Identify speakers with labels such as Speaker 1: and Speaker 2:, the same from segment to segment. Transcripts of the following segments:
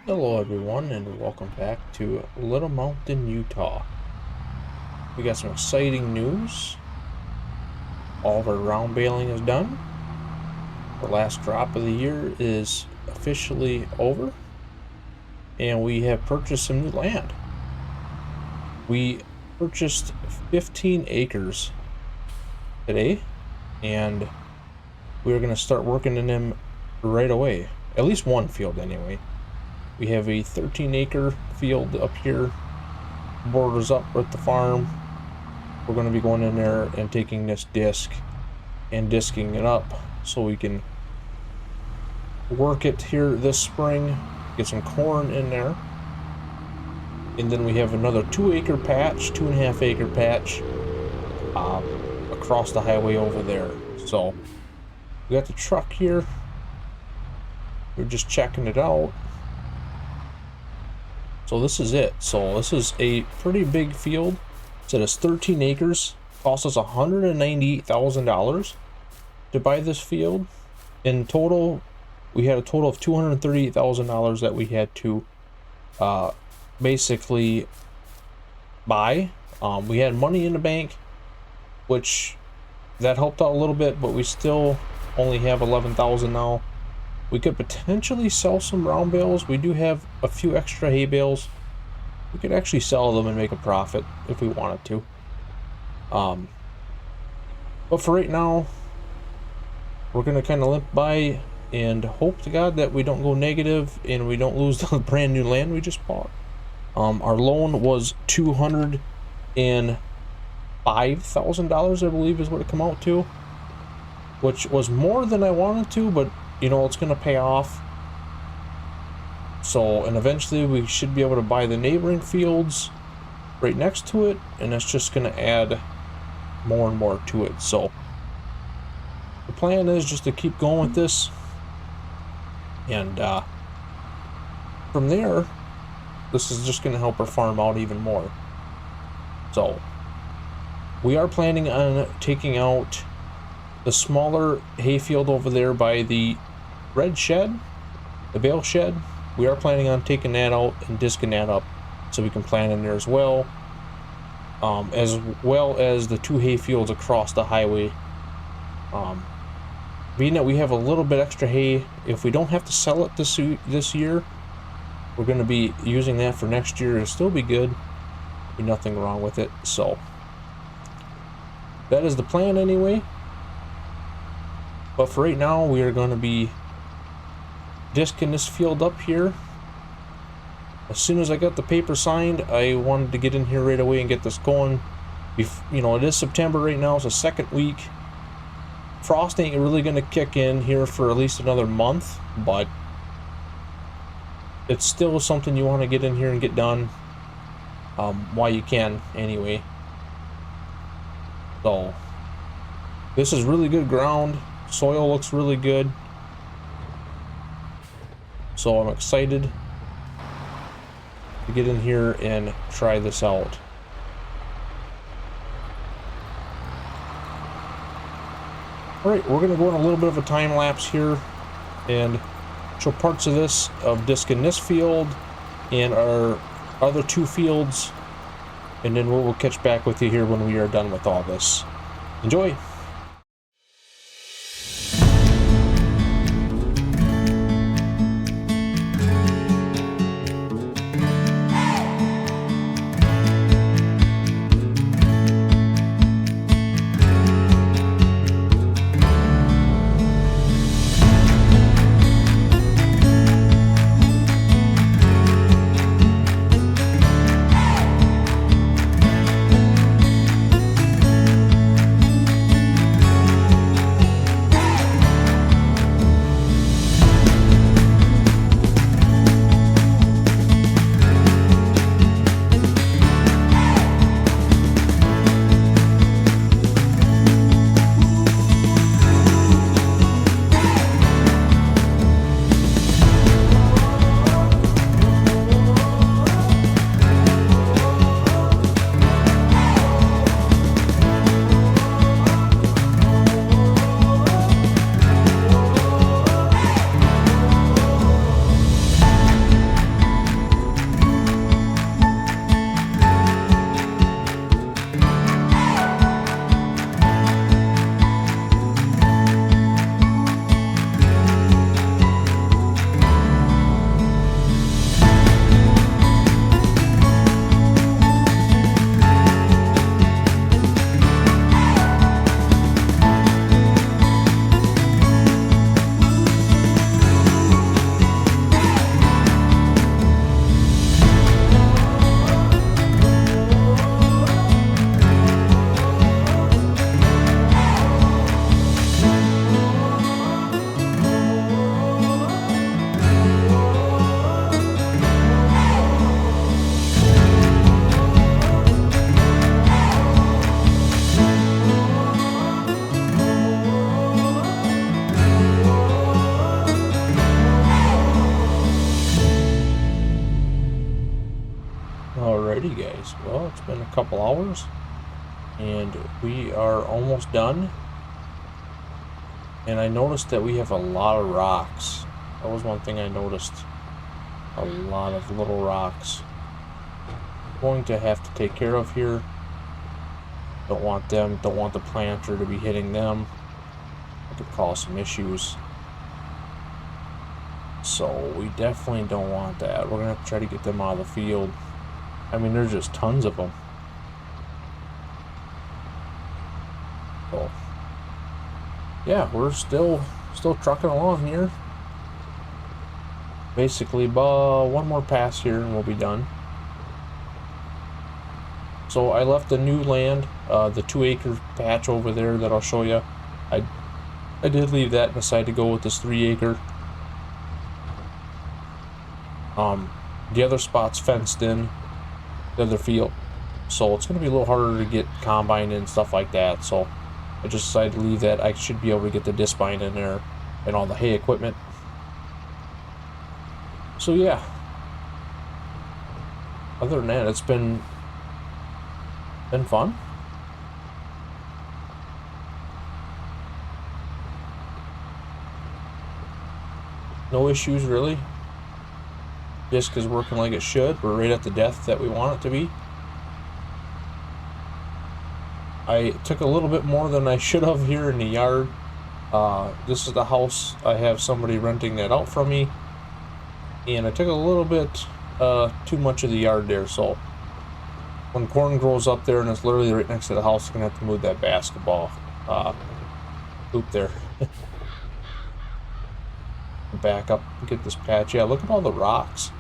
Speaker 1: Hello everyone and welcome back to Little Mountain, Utah. We got some exciting news. All of our round baling is done. The last drop of the year is officially over. And we have purchased some new land. We purchased 15 acres today. And we're going to start working in them right away. At least one field anyway. We have a 13-acre field up here, borders up with the farm. We're going to be going in there and taking this disc and disking it up so we can work it here this spring, get some corn in there. And then we have another 2-acre patch, 2.5-acre patch across the highway over there. So we got the truck here. We're just checking it out. So this is it. So this is a pretty big field. It is 13 acres. Cost us $198,000 to buy this field. In total, we had a total of $238,000 that we had to basically buy. We had money in the bank, which that helped out a little bit, but we still only have $11,000 now. We could potentially sell some round bales. We do have a few extra hay bales. We could actually sell them and make a profit if we wanted to. But for right now, we're going to kind of limp by and hope to God that we don't go negative and we don't lose the brand new land we just bought. Our loan was $205,000, I believe is what it came out to, which was more than I wanted to, but you know, it's going to pay off. So, and eventually we should be able to buy the neighboring fields right next to it, and it's just going to add more and more to it. So the plan is just to keep going with this, and from there, this is just going to help our farm out even more. So we are planning on taking out the smaller hayfield over there by the red shed, the bale shed. We are planning on taking that out and disking that up so we can plant in there as well as the 2 hayfields across the highway. Being that we have a little bit extra hay, if we don't have to sell it this year, we're going to be using that for next year. It'll still be good, be nothing wrong with it. So that is the plan anyway. But for right now, we are going to be disking this field up here. As soon as I got the paper signed, I wanted to get in here right away and get this going. You know, it is September right now. It's the second week. Frost ain't really going to kick in here for at least another month, but it's still something you want to get in here and get done while you can anyway. So this is really good ground. Soil looks really good, so I'm excited to get in here and try this out. Alright, we're going to go on a little bit of a time lapse here and show parts of this, of disking this field and our other 2 fields, and then we'll catch back with you here when we are done with all this. Enjoy! Alrighty guys, well, it's been a couple hours and we are almost done. And I noticed that we have a lot of rocks. That was one thing I noticed. A lot of little rocks. Going to have to take care of here. Don't want the planter to be hitting them. It could cause some issues. So we definitely don't want that. We're gonna have to try to get them out of the field. I mean, there's just tons of them. So yeah, we're still trucking along here. Basically, one more pass here and we'll be done. So I left the new land, the 2-acre patch over there that I'll show you. I did leave that and decided to go with this 3-acre. The other spot's fenced in, the other field, so it's going to be a little harder to get combine and stuff like that. So I just decided to leave that. I should be able to get the discbine in there and all the hay equipment. So yeah, other than that, it's been fun. No issues really. Disc is working like it should. We're right at the depth that we want it to be. I took a little bit more than I should have here in the yard. This is the house. I have somebody renting that out from me. And I took a little bit too much of the yard there. So when corn grows up there and it's literally right next to the house, I'm going to have to move that basketball hoop there. Back up and get this patch. Yeah, look at all the rocks.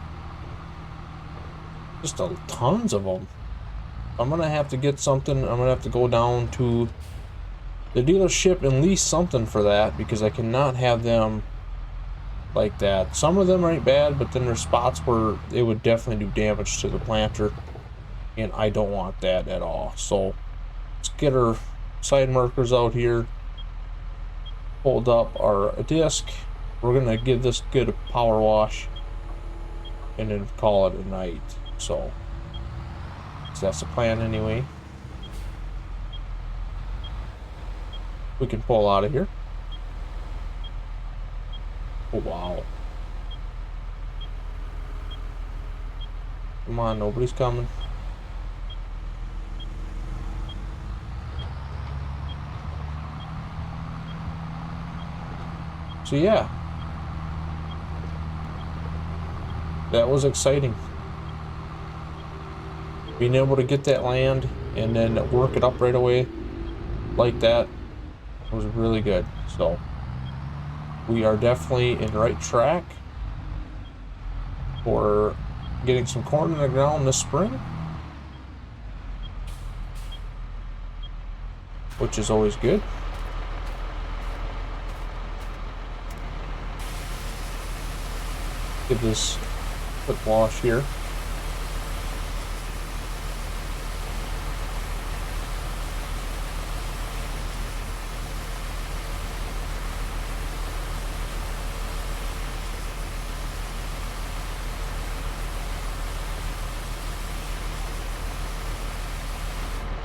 Speaker 1: Just tons of them. I'm gonna have to get something. I'm gonna have to go down to the dealership and lease something for that, because I cannot have them like that. Some of them ain't bad, but then there's spots where it would definitely do damage to the planter, and I don't want that at all. So let's get our side markers out here, hold up our disc. We're gonna give this good a power wash and then call it a night. So that's the plan anyway. We can pull out of here. Oh wow. Come on, nobody's coming. So yeah, that was exciting. Being able to get that land and then work it up right away like that was really good. So we are definitely in the right track for getting some corn in the ground this spring, which is always good. Give this a quick wash here.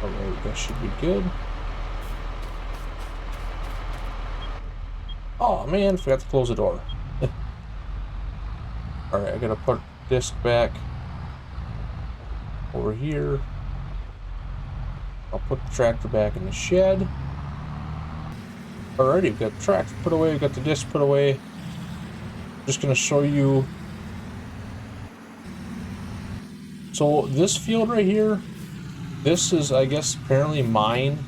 Speaker 1: Alright, that should be good. Oh man, forgot to close the door. Alright, I gotta put disc back over here. I'll put the tractor back in the shed. Alrighty, we've got the tractor put away, we've got the disc put away. Just gonna show you. So this field right here, this is, I guess, apparently mine.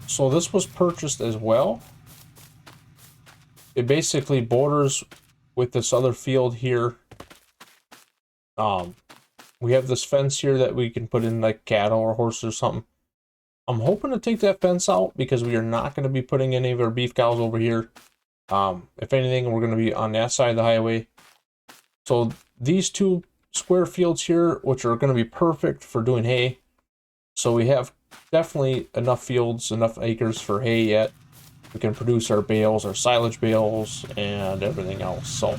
Speaker 1: So this was purchased as well. It basically borders with this other field here. We have this fence here that we can put in like cattle or horses or something. I'm hoping to take that fence out because we are not going to be putting any of our beef cows over here. If anything, we're going to be on that side of the highway. So these two square fields here, which are going to be perfect for doing hay. So we have definitely enough fields, enough acres for hay yet. We can produce our bales, our silage bales, and everything else. So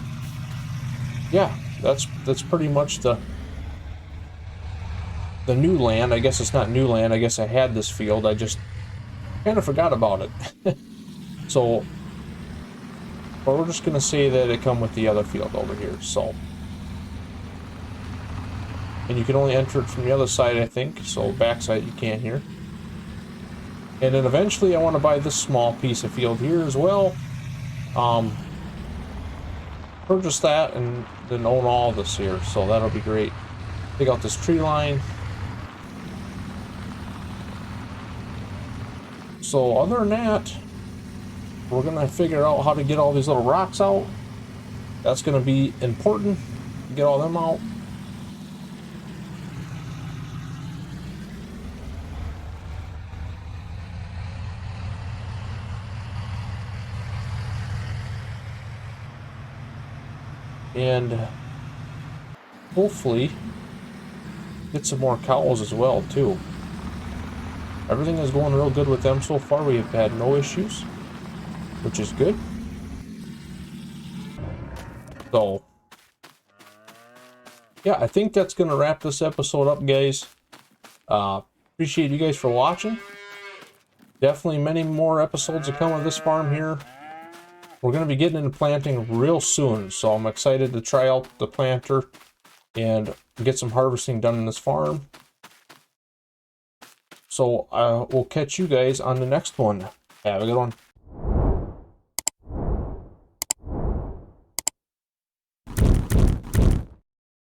Speaker 1: yeah, that's pretty much the new land. I guess it's not new land. I guess I had this field. I just kind of forgot about it. So, but we're just gonna say that it come with the other field over here. So, and you can only enter it from the other side, I think. So backside you can't here. And then eventually I want to buy this small piece of field here as well. Purchase that and then own all this here. So that'll be great. Take out this tree line. So other than that, we're gonna figure out how to get all these little rocks out. That's gonna be important. Get all them out. And hopefully get some more cows as well too. Everything is going real good with them so far. We have had no issues, which is good. So yeah, I think that's gonna wrap this episode up, guys. Appreciate you guys for watching. Definitely many more episodes to come of this farm here. We're going to be getting into planting real soon, so I'm excited to try out the planter and get some harvesting done in this farm. So we'll catch you guys on the next one. Have a good one.